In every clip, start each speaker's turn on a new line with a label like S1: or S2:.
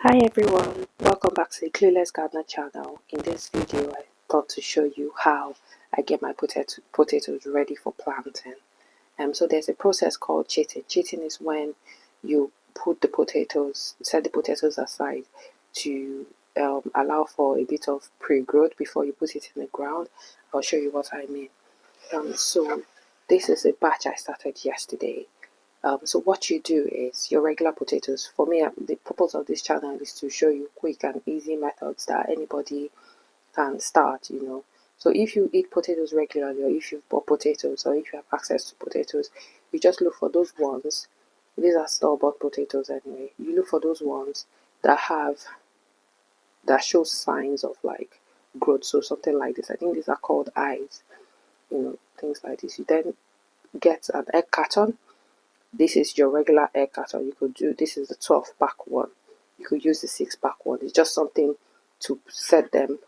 S1: Hi everyone, welcome back to the Clueless Gardener channel. In this video I thought to show you how I get my potatoes ready for planting. So there's a process called chitting. Chitting is when you put the potatoes, set the potatoes aside to allow for a bit of pre-growth before you put it in the ground. I'll show you what I mean. So this is a batch I started yesterday. So what you do is your regular potatoes. For me, the purpose of this channel is to show you quick and easy methods that anybody can start, So if you eat potatoes regularly, or if you've bought potatoes, or if you have access to potatoes, you just look for those ones. These are store-bought potatoes anyway. You look for those ones that show signs of like growth. So something like this. I think these are called eyes, things like this. You then get an egg carton. This is your regular egg carton. You could do, this is the 12-pack one. You could use the 6-pack one. It's just something to set them,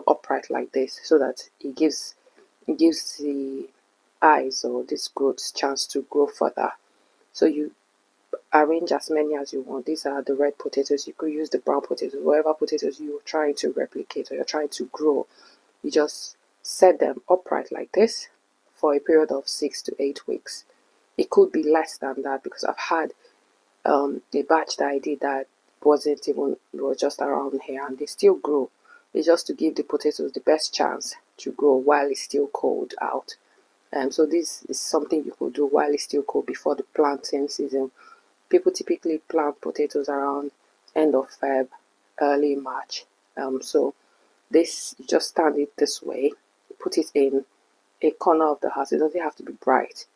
S1: upright like this, so that it gives the eyes or this growth chance to grow further. So you arrange as many as you want. These are the red potatoes. You could use the brown potatoes, whatever potatoes you're trying to replicate or you're trying to grow. You just set them upright like this for a period of 6 to 8 weeks. It could be less than that because I've had a batch that I did that wasn't even, it was just around here, and they still grow. It's just to give the potatoes the best chance to grow while it's still cold out. So this is something you could do while it's still cold before the planting season. People typically plant potatoes around end of Feb, early March. So this, you just stand it this way, put it in a corner of the house. It doesn't have to be bright,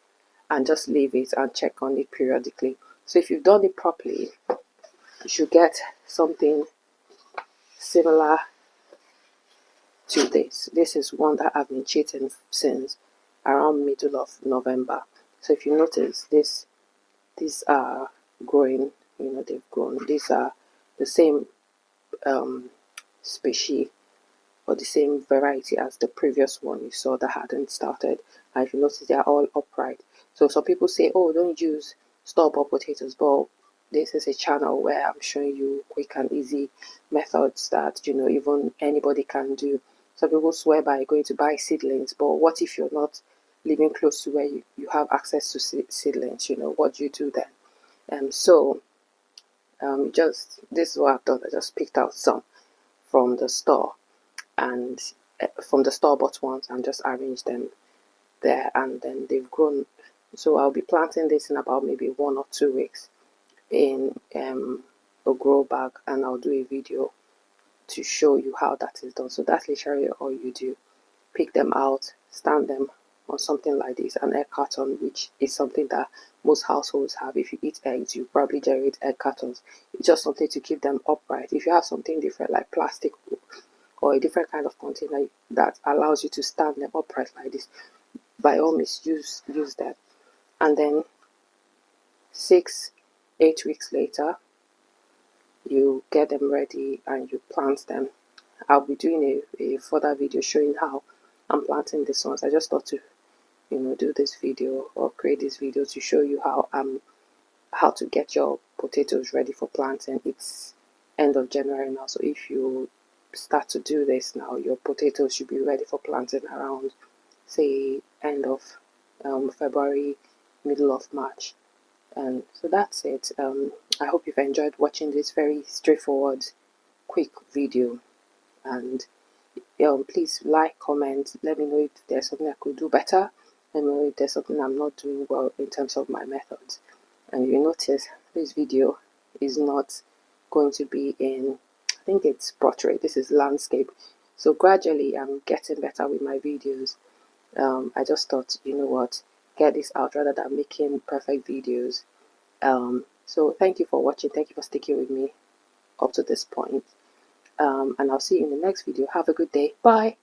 S1: and just leave it and check on it periodically. So if you've done it properly, you should get something similar to this. This is one that I've been chitting since around middle of November. So if you notice, these are growing, they've grown. These are the same species or the same variety as the previous one you saw that hadn't started. And if you notice, they are all upright. So some people say, oh, don't use store-bought potatoes, but this is a channel where I'm showing you quick and easy methods that even anybody can do. Some people swear by going to buy seedlings, but what if you're not living close to where you have access to seedlings? What do you do then? This is what I've done. I just picked out some from the store, and from the store-bought ones, and just arrange them there, and then they've grown. So I'll be planting this in about maybe 1 or 2 weeks in a grow bag, and I'll do a video to show you how that is done. So that's literally all you do. Pick them out, stand them on something like this, an egg carton, which is something that most households have. If you eat eggs, you probably generate egg cartons. It's just something to keep them upright. If you have something different like plastic or a different kind of container that allows you to stand them upright like this, by all means use that. And then 6-8 weeks later, you get them ready and you plant them. I'll be doing a further video showing how I'm planting these ones. I just thought to do this video or create this video to show you how to get your potatoes ready for planting. It's end of January now, so if you start to do this now, your potatoes should be ready for planting around, say, end of February, middle of March. And so that's it. I hope you've enjoyed watching this very straightforward, quick video. And please like, comment, let me know if there's something I could do better. Let me know if there's something I'm not doing well in terms of my methods. And you notice this video is not going to be in, I think it's portrait, this is landscape. So gradually I'm getting better with my videos. I just thought, what, get this out rather than making perfect videos. So thank you for watching. Thank you for sticking with me up to this point. And I'll see you in the next video. Have a good day. Bye.